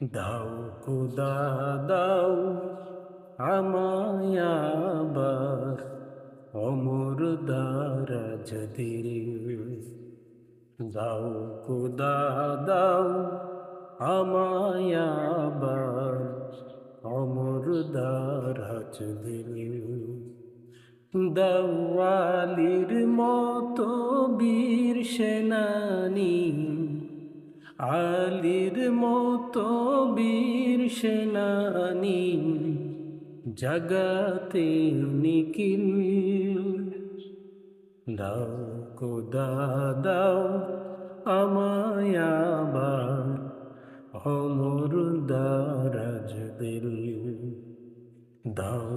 দাও খোদা দাও আমায় আবার অমর দারাজ দিল। দাও খোদা দাও আমায় আবার অমর দারাজ দিল। দেওয়ালির মতো বীর সেনানী, আলীর মতো বীর সেনানী, জগতে নিখিল। দাও খোদা দাও আমায় আবার অমর দারাজ দিল। দাও